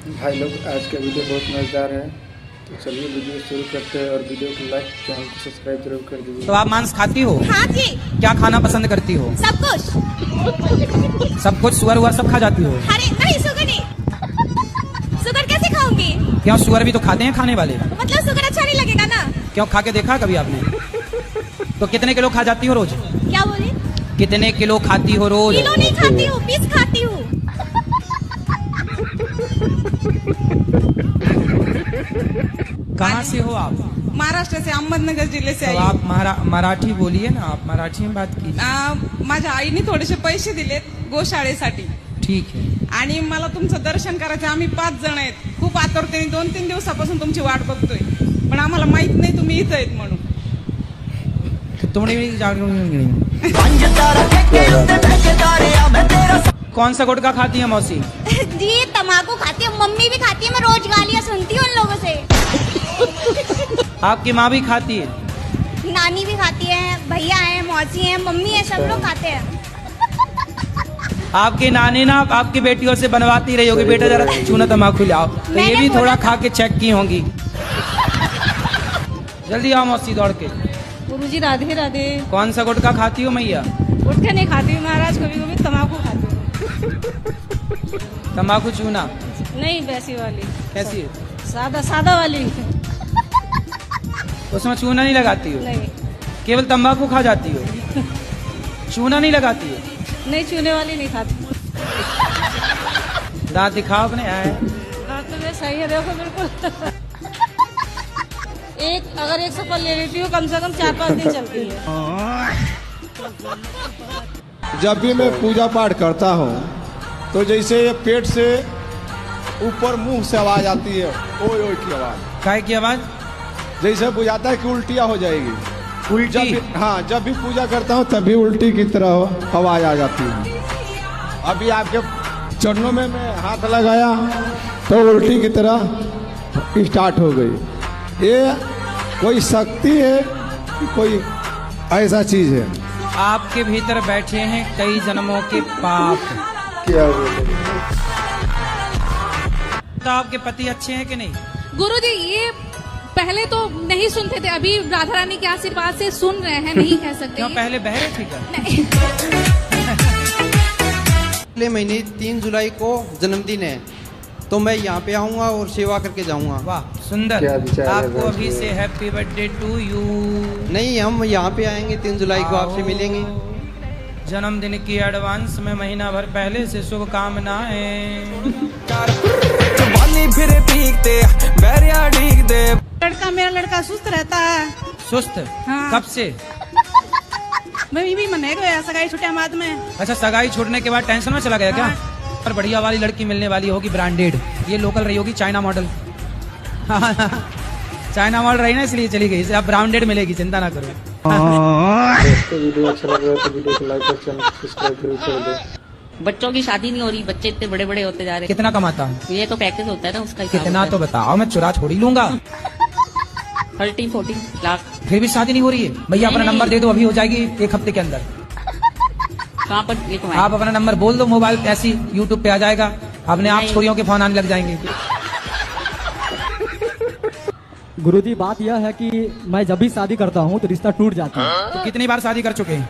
भाई लोग आज का वीडियो बहुत मज़ेदार है, तो चलिए वीडियो शुरू करते हैं। और वीडियो को लाइक, चैनल को सब्सक्राइब जरूर कर दीजिए। तो आप मांस खाती हो? हाँ जी। क्या खाना पसंद करती हो? सब कुछ। सब कुछ? सुअर वुअर सब खा जाती हो? अरे नहीं, सुगर नहीं। सुगर कैसे खाऊंगी? क्यों, सुअर भी तो खाते हैं खाने वाले। मतलब सुगर अच्छा नहीं लगेगा ना? क्यों, खा के देखा कभी आपने? तो कितने किलो खा जाती हो रोज? क्या बोले? कितने किलो खाती हो रोज? किलो नहीं खाती हूँ, पीस खाती हूँ। कहाँ से हो आप? महाराष्ट्र से, अहमदनगर जिल्हे से तो आई. आप मराठी बोलिए ना, आप मराठी में बात कीजिए। माझ्या आईने थोडेसे पैसे दिलेत गोशाळेसाठी ठीक है। आणि मला तुमचं दर्शन करायचं. आम्ही 5 जण आहेत. खूप आतुरतेने 2-3 दिवसापासून तुमची वाट बघतोय, पण आम्हाला माहित नाही तुम्ही इथं आहेत म्हणून. कौन सा गुटखा खाती है मौसी? जी तम्बाकू खाती हूँ, मम्मी भी खाती है। मैं रोज गालियाँ सुनती हूँ उन लोगों से। आपकी माँ भी खाती है? नानी भी खाती है, भैया है, मौसी है, मम्मी है, सब लोग खाते हैं। आपकी नानी ना आपकी बेटियों से बनवाती रही होगी, बेटा जरा चूना तम्बाकू ले आओ, तो ये भी थोड़ा खा के चेक की होंगी। जल्दी आओ मौसी दौड़ के। गुरुजी राधे राधे. कौन सा गुटखा खाती हो मैया? गुटखा नहीं खाती हूँ महाराज, कभी कभी तम्बाकू खाती हूँ. तम्बाकू चूना? नहीं, वैसी वाली. कैसी है? सादा वाली. उसमें चूना नहीं लगाती हो? नहीं. केवल तम्बाकू खा जाती हो, चूना नहीं लगाती हो? नहीं, चूने वाली नहीं खाती. दांत दिखाओ अपने। आए तो मैं सही है, देखो बिल्कुल. अगर 1 सफल ले लेती हूँ, कम से कम 4-5 दिन चलती है. जब भी मैं पूजा पाठ करता हूँ तो जैसे ये पेट से ऊपर मुंह से आवाज आती है, ओए ओए की आवाज। काय की आवाज? जैसे बुझाता है कि उल्टियाँ हो जाएगी। उल्टी? जब भी पूजा करता हूँ तभी उल्टी की तरह आवाज आ जाती है। अभी आपके चरणों में मैं हाथ लगाया तो उल्टी की तरह स्टार्ट हो गई। ये कोई शक्ति है कि कोई ऐसा चीज है? आपके भीतर बैठे हैं कई जन्मों के पाप। क्या बोले? तो आपके पति अच्छे हैं कि नहीं? गुरुजी, ये पहले तो नहीं सुनते थे, अभी राधा रानी के आशीर्वाद से सुन रहे हैं, नहीं कह सकते. क्यों, पहले बहरे थे क्या? अगले महीने 3 जुलाई को जन्मदिन है, तो मैं यहाँ पे आऊँगा और सेवा करके जाऊँगा. वाह सुंदर. क्या विचार है आपको भाई? अभी से हैप्पी बर्थडे टू यू. नहीं, हम यहाँ पे आएंगे 3 जुलाई को, आपसे मिलेंगे. जन्मदिन की एडवांस में महीना भर पहले से शुभकामनाएं. मेरा लड़का सुस्त रहता है. सुस्त? हाँ. कब से? मैं भी मने गया सगाई छुट्टियां बाद में. अच्छा, सगाई छोड़ने के बाद टेंशन में चला गया क्या? पर बढ़िया वाली लड़की मिलने वाली होगी, ब्रांडेड. ये लोकल रही होगी, चाइना मॉडल. चाइना मॉडल रही ना, इसलिए चली गई. अब ब्रांडेड मिलेगी, चिंता ना करो. दोस्तों वीडियो अच्छा लग रहा है तो वीडियो को लाइक और चैनल को सब्सक्राइब जरूर कर दो। बच्चों की शादी नहीं हो रही, बच्चे इतने बड़े बड़े होते जा रहे कितना कमाता हूँ? हैं. ये तो पैकेज होता है ना, उसका हिसाब कितना होता तो बताओ, मैं चुरा छोड़ ही लूंगा. है. 30-40 लाख. फिर भी शादी नहीं हो रही है? भैया अपना नहीं। नंबर दे दो, अभी हो जाएगी 1 हफ्ते के अंदर. कहाँ पर लिखवाएं? आप अपना नंबर बोल दो, मोबाइल ऐसी यूट्यूब पे आ जाएगा, अपने आप नहीं। छोरियों के फोन आने लग जाएंगे. गुरुजी, बात यह है कि मैं जब भी शादी करता हूँ तो रिश्ता टूट जाता है. तो कितनी बार शादी कर चुके हैं?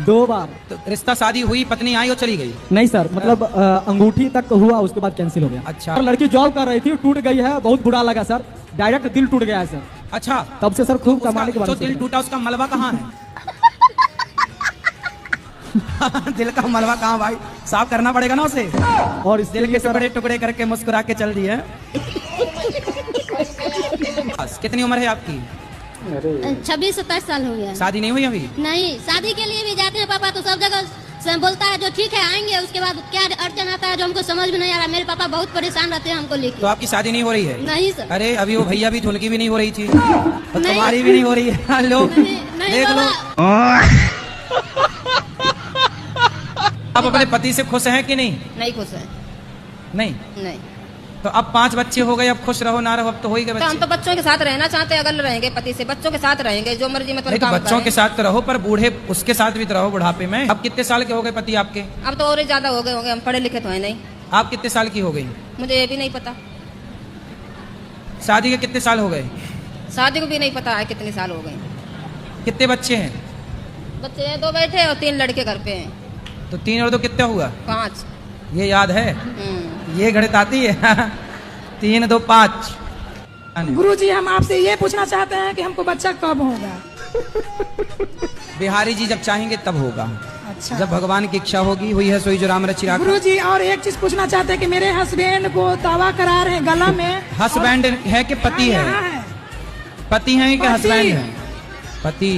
2 बार. तो रिश्ता, शादी हुई, पत्नी आई और चली गई? नहीं सर, मतलब अंगूठी तक हुआ, उसके बाद कैंसिल हो गया. अच्छा. और लड़की जॉब कर रही थी, टूट गई है, बहुत बुरा लगा सर. डायरेक्ट दिल टूट गया है सर. अच्छा, तब से सर खूब कमाने के तो बाद दिल टूटा, उसका मलबा कहाँ है? दिल का मलबा कहाँ भाई? साफ करना पड़ेगा ना उसे. और इसके दिल के लिए सर टुकड़े टुकड़े करके मुस्कुरा के चल दिए. कितनी उम्र है आपकी? अरे 26-27 साल हो गया. शादी नहीं हुई अभी? नहीं, शादी के लिए भी जाते हैं पापा, तो सब जगह से बोलता है जो ठीक है आएंगे, उसके बाद क्या अड़चन आता है जो हमको समझ में नहीं आ रहा. मेरे पापा बहुत परेशान रहते हैं हमको तो लेके. आपकी शादी नहीं हो रही है? नहीं सर. अरे अभी वो भैया भी धुनकी भी नहीं हो रही थी, और तुम्हारी भी नहीं हो रही है. लो नहीं देख लो. बाबा. आप अपने पति से खुश हैं कि नहीं? नहीं खुश है. नहीं. नहीं, तो अब 5 बच्चे हो गए, अब खुश रहो ना रहो, अब तो हो ही गए तो हम बच्चे. तो बच्चों के साथ रहना चाहते हैं. अगर रहेंगे पति से, बच्चों के साथ रहेंगे, जो मर्जी मतलब नहीं तो काम बच्चों करें. के साथ तो रहो, पर बूढ़े उसके साथ भी तो रहो बुढ़ापे में. अब कितने साल के हो गए पति आपके? अब तो और ही ज्यादा हो गए होंगे, हम पढ़े लिखे तो है नहीं. आप कितने साल की हो गई? मुझे ये भी नहीं पता, शादी के कितने साल हो गए? शादी को भी नहीं पता है कितने साल हो गए। कितने बच्चे हैं? बच्चे हैं 2 बैठे और 3 लड़के घर पे हैं। तो 3 और 2 कितना हुआ? 5। ये याद है? ये गणित आती है? 3 2 5। गुरुजी हम आपसे ये पूछना चाहते हैं कि हमको बच्चा कब होगा? बिहारी जी जब चाहेंगे तब होगा। अच्छा। जब भगवान की इच्छा होगी, हुई है सोई जो राम रचि राखा। गुरुजी और एक चीज पूछना चाहते हैं कि मेरे हस्बैंड को दावा करार है गला में। हस्बैंड है कि पति है? पति है कि हस्बैंड है? पति।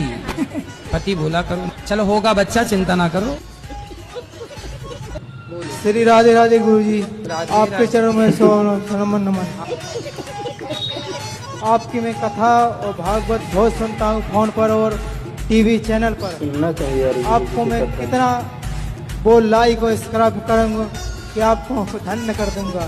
पति बोला करो। चलो होगा बच्चा, चिंता ना करो। श्री राधे राधे गुरुजी, आपके चरणों में नमन नमन। आपकी मैं कथा और भागवत बहुत सुनता हूँ फोन पर और टीवी चैनल पर। सुनना चाहिए। आपको मैं कितना वो लाइक और सब्सक्राइब करूँगा कि आपको धन्य कर दूंगा।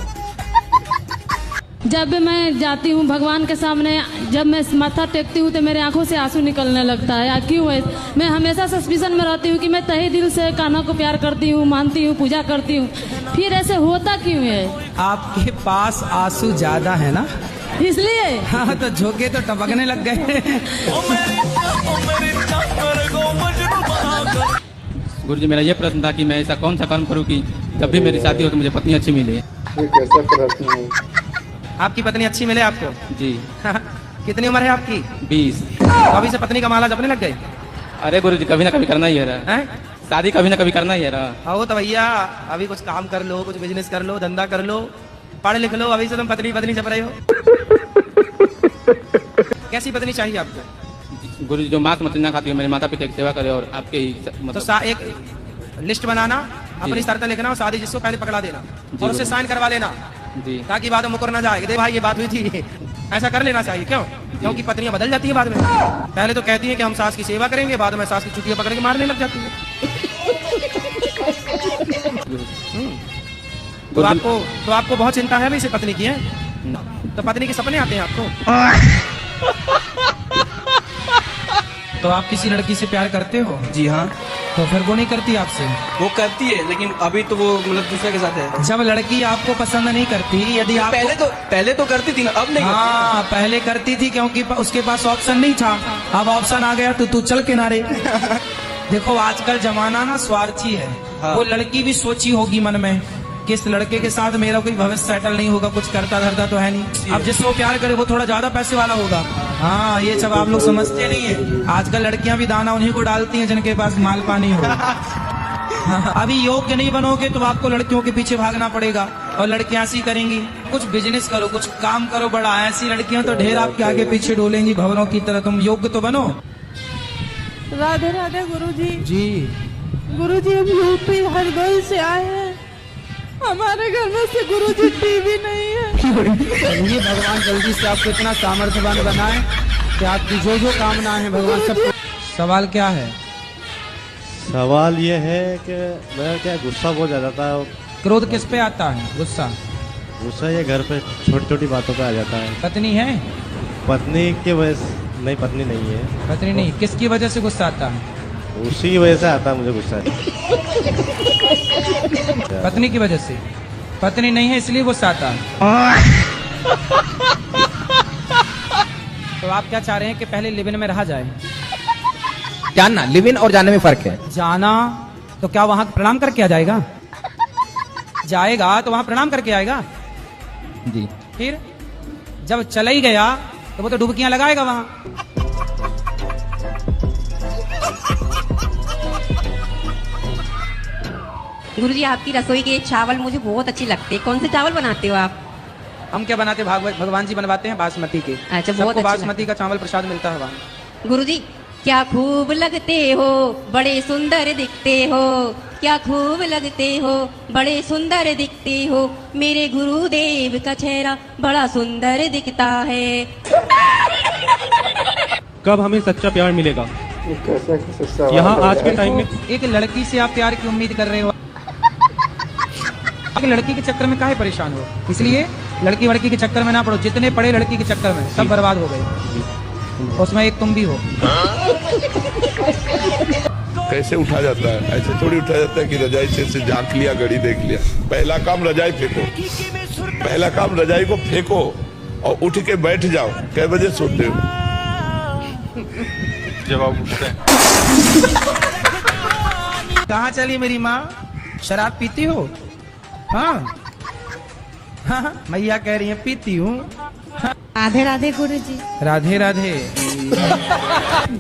जब मैं जाती हूँ भगवान के सामने, जब मैं माथा टेकती हूँ तो मेरे आंखों से आंसू निकलने लगता है। या क्यों है? मैं हमेशा सस्पिशन में रहती हूँ कि मैं तहे दिल से कान्हा को प्यार करती हूँ, मानती हूँ, पूजा करती हूँ, फिर ऐसे होता क्यों है? आपके पास आंसू ज्यादा है ना, इसलिए। हाँ तो झोंके तो टपकने लग गए। गुरुजी मेरा ये प्रश्न था कि मैं ऐसा कौन सा कर्म करूँ कि जब भी मेरी शादी हो तो मुझे पत्नी अच्छी मिले। ये कैसा प्रश्न है? आपकी पत्नी अच्छी मिले आपको? जी। कितनी उम्र है आपकी? 20। अभी से पत्नी का माला जपने लग गए? अरे गुरुजी कभी ना कभी करना ही है रहा। शादी कभी ना कभी करना ही है रहा। हो तो भैया अभी कुछ काम कर लो, कुछ बिजनेस कर लो, धंधा कर लो, पढ़ लिख लो, अभी से तुम पत्नी पत्नी जप रहे हो। कैसी पत्नी चाहिए आपको? गुरुजी जो मांस मछली ना खाती है, मेरे माता पिता की सेवा करे और आपके ही तो एक लिस्ट बनाना, अपनी शर्तें लिखना और शादी जिसको पहले पकड़ा देना और उससे साइन करवा लेना जी, ताकि बाद में मुकर ना जाए। दे भाई ये बात हुई थी, ऐसा कर लेना चाहिए। क्यों? क्योंकि पत्नियां बदल जाती है बाद में। पहले तो कहती है कि हम सास की सेवा करेंगे, बाद में सास की चुटियां पकड़ के मारने लग जाती है। तो आपको बहुत चिंता है भाई से पत्नी की है? तो पत्नी के सपने आते हैं आपको? तो आप किसी लड़की से प्यार करते हो? जी हाँ। तो फिर वो नहीं करती आपसे? वो करती है लेकिन अभी तो वो मतलब दूसरे के साथ है। जब लड़की आपको पसंद नहीं करती, यदि आप पहले तो करती थी ना, अब नहीं। हाँ पहले करती थी क्योंकि उसके पास ऑप्शन नहीं था, अब ऑप्शन आ गया तो तू चल किनारे। देखो आजकल जमाना ना स्वार्थी है। हाँ। वो लड़की भी सोची होगी मन में कि इस लड़के के साथ मेरा कोई भविष्य सेटल नहीं होगा, कुछ करता धरता तो है नहीं। अब जिसको प्यार करे वो थोड़ा ज्यादा पैसे वाला होगा। हाँ ये सब आप लोग समझते नहीं है। आजकल लड़कियां भी दाना उन्हीं को डालती हैं जिनके पास माल पानी हो। हाँ, अभी योग्य नहीं बनोगे तो आपको लड़कियों के पीछे भागना पड़ेगा और लड़कियां ऐसी करेंगी। कुछ बिजनेस करो, कुछ काम करो बड़ा, ऐसी लड़कियां तो ढेर आपके आगे पीछे डोलेंगी भंवरों की तरह। तुम योग्य तो बनो। राधे राधे गुरुजी। जी गुरुजी हम यूपी हरदोई से आए हैं, हमारे घर में से गुरुजी टीवी नहीं है। चलिए भगवान जल्दी से आपको इतना सामर्थ्यवान बनाए कि आपकी जो जो कामना है भगवान सब। सवाल क्या है? सवाल ये है कि मैं क्या गुस्सा बहुत ज्यादा था। क्रोध किस पे आता है? गुस्सा गुस्सा ये घर पे छोटी छोटी बातों पे आ जाता है। पत्नी है? पत्नी की वजह से नहीं, पत्नी नहीं है। पत्नी नहीं, किसकी वजह से गुस्सा आता है? उसी की वजह से आता है मुझे गुस्सा। पत्नी की वजह से? पत्नी नहीं है इसलिए गुस्सा आता है। तो आप क्या चाह रहे हैं कि पहले लिव इन में रहा जाए? जानना, लिव इन और जाने में फर्क है। जाना तो क्या वहां प्रणाम करके आ जाएगा? जाएगा तो वहां प्रणाम करके आएगा जी। फिर जब चला ही गया तो वो तो डुबकियां लगाएगा वहां। गुरुजी आपकी रसोई के चावल मुझे बहुत अच्छी लगती है। कौन से चावल बनाते हो आप? हम क्या बनाते? भगवान जी बनवाते हैं बासमती के। अच्छा, बहुत बासमती का चावल प्रसाद मिलता है वहाँ। गुरुजी क्या खूब लगते हो, बड़े सुंदर दिखते हो। क्या खूब लगते हो, बड़े सुंदर दिखते हो। मेरे गुरुदेव का चेहरा बड़ा सुंदर दिखता है। कब हमें सच्चा प्यार मिलेगा? यहाँ आज के टाइम में एक लड़की से आप प्यार की उम्मीद कर रहे हो, लड़की के चक्कर में काहे परेशान हो? इसलिए लड़की वड़की के चक्कर में ना पड़ो। जितने पड़े लड़की के चक्कर में सब बर्बाद हो गए, उसमें एक तुम भी हो। कैसे उठा जाता है? ऐसे थोड़ी उठा जाता है कि रजाई से झांक लिया, घड़ी देख लिया। पहला काम रजाई फेंको, पहला काम रजाई को फेंको और उठ के बैठ जाओ। कै बजे सोते हो? जब आप उठते हैं। कहाँ चली मेरी माँ? शराब पीती हो? हाँ हाँ, मैया कह रही है पीती हूँ। राधे राधे गुरुजी। राधे राधे।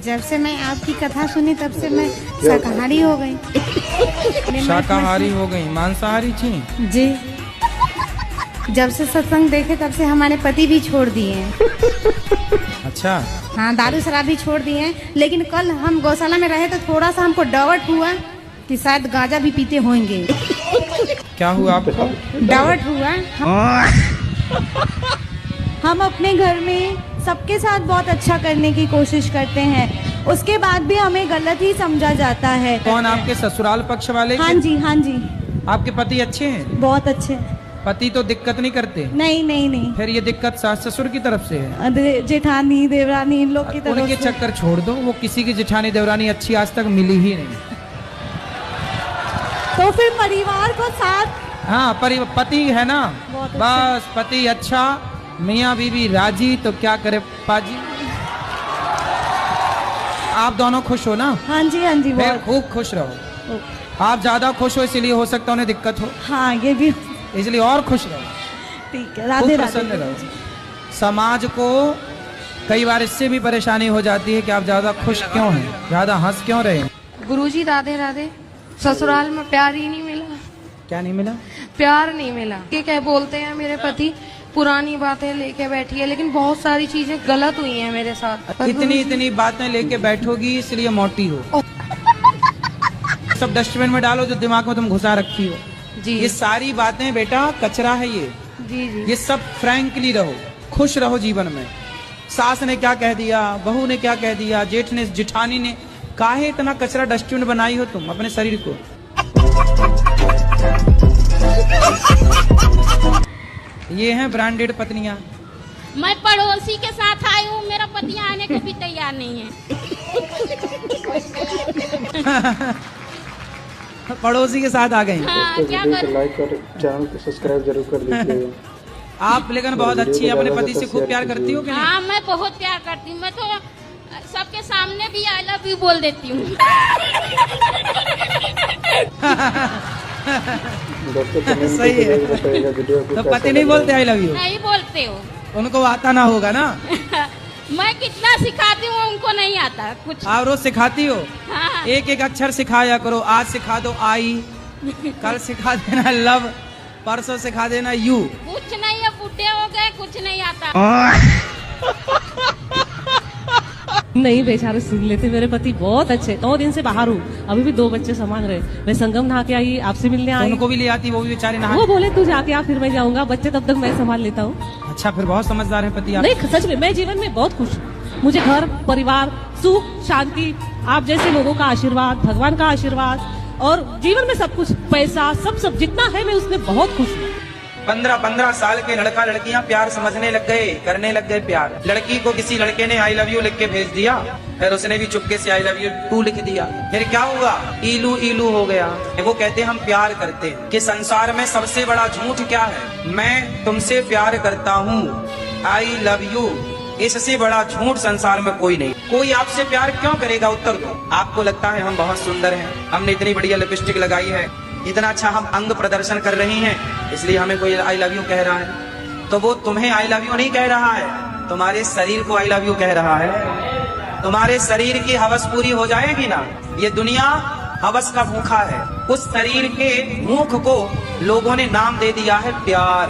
जब से मैं आपकी कथा सुनी तब से मैं शाकाहारी हो गई। शाकाहारी हो गई? मांसाहारी थी? जी। जब से सत्संग देखे तब से हमारे पति भी छोड़ दिए हैं। अच्छा। हाँ, दारू शराब भी छोड़ दिए हैं। लेकिन कल हम गौशाला में रहे तो थोड़ा सा हमको डाउट हुआ कि शायद गांजा भी पीते होंगे। क्या हुआ आपको? डाउट हुआ। हम अपने घर में सबके साथ बहुत अच्छा करने की कोशिश करते हैं, उसके बाद भी हमें गलत ही समझा जाता है। कौन, आपके ससुराल पक्ष वाले? हाँ जी, हाँ जी। आपके पति अच्छे हैं? बहुत अच्छे। पति तो दिक्कत नहीं करते? नहीं नहीं नहीं। फिर ये दिक्कत सास ससुर की तरफ से है? जेठानी देवरानी इन लोग की तरफ। उनके चक्कर छोड़ दो, वो किसी की जेठानी देवरानी अच्छी आज तक मिली ही नहीं। तो फिर परिवार को साथ। हाँ, पति है ना, बस पति अच्छा, मियाँ बीवी राजी, तो क्या करे पाजी। आप दोनों खुश हो ना? हाँ जी, हाँ जी। फिर खूब खुश रहो। आप ज्यादा खुश हो इसलिए हो सकता है उन्हें दिक्कत हो। हाँ, ये भी, इसलिए और खुश रहो। ठीक है, राधे राधे। प्रसन्न रहो। समाज को कई बार इससे भी परेशानी हो जाती है कि आप ज्यादा खुश क्यों हैं, ज्यादा हंस क्यों रहे हैं। गुरुजी राधे राधे। ससुराल में प्यार ही नहीं मिला। क्या नहीं मिला? प्यार नहीं मिला। क्या बोलते हैं मेरे पति, पुरानी बातें लेके बैठी है, लेकिन बहुत सारी चीजें गलत हुई हैं मेरे साथ। इतनी बातें लेके बैठोगी इसलिए मोटी हो। सब डस्टबिन में डालो जो दिमाग में तुम घुसा रखी हो जी। ये सारी बातें बेटा कचरा है ये। जी जी। ये सब फ्रैंकली रहो, खुश रहो जीवन में। सास ने क्या कह दिया, बहू ने क्या कह दिया, जेठ ने, जेठानी ने, काहे इतना कचरा डस्टबिन बनाई हो तुम अपने शरीर को। ये हैं ब्रांडेड पत्नियां। मैं पड़ोसी के साथ आई हूँ, मेरा पति आने को भी तैयार नहीं है। पड़ोसी के साथ आ गई। हाँ, क्या करूं? लाइक और चैनल को सब्सक्राइब जरूर कर दीजिए। आप लेकिन बहुत अच्छी है, अपने पति से खूब प्यार करती हो कि नहीं? हाँ, मैं बहुत प्यार करती हूँ। मैं तो सबके सामने भी आई लव यू बोल देती हूँ। सही है। तो पति नहीं बोलते आई लव यू? नहीं बोलते हो। उनको आता ना होगा ना। मैं कितना सिखाती हूँ उनको नहीं आता कुछ। आप रोज सिखाती हो? हाँ। एक एक अक्षर सिखाया करो। आज सिखा दो आई, कल सिखा देना लव, परसों सिखा देना यू। कुछ नहीं है, बुढ़े हो गए, कुछ नहीं आता। नहीं बेचारे सुन लेते। मेरे पति बहुत अच्छे। 2 दिन से बाहर हूँ, अभी भी 2 बच्चे संभाल रहे। मैं संगम नहा के आई, आपसे मिलने आई। उनको भी ले आती, वो भी बेचारे नहा। वो बोले तू जाके आ, फिर मैं जाऊंगा, बच्चे तब तक मैं संभाल लेता हूँ। अच्छा, फिर बहुत समझदार है पति आप। नहीं सच में, मैं जीवन में बहुत खुश हूँ। मुझे घर परिवार सुख शांति, आप जैसे लोगों का आशीर्वाद, भगवान का आशीर्वाद, और जीवन में सब कुछ, पैसा सब जितना है मैं उसमें बहुत खुश हूँ। 15 साल के लड़का लड़कियां प्यार समझने लग गए, करने लग गए प्यार। लड़की को किसी लड़के ने आई लव यू लिख के भेज दिया, फिर उसने भी चुपके से आई लव यू टू लिख दिया। फिर क्या हुआ? इलू इलू हो गया। वो कहते हम प्यार करते हैं कि संसार में सबसे बड़ा झूठ क्या है? मैं तुमसे प्यार करता हूँ, आई लव यू। इससे बड़ा झूठ संसार में कोई नहीं। कोई आपसे प्यार क्यों करेगा? उत्तर दो। आपको लगता है हम बहुत सुंदर हैं, हमने इतनी बढ़िया लिपस्टिक लगाई है, इतना अच्छा हम अंग प्रदर्शन कर रही हैं, इसलिए हमें कोई आई लव यू कह रहा है। तो वो तुम्हें आई लव यू नहीं कह रहा है, तुम्हारे शरीर को आई लव यू कह रहा है। तुम्हारे शरीर की हवस पूरी हो जाएगी ना। ये दुनिया हवस का भूखा है। उस शरीर के भूख को लोगों ने नाम दे दिया है प्यार।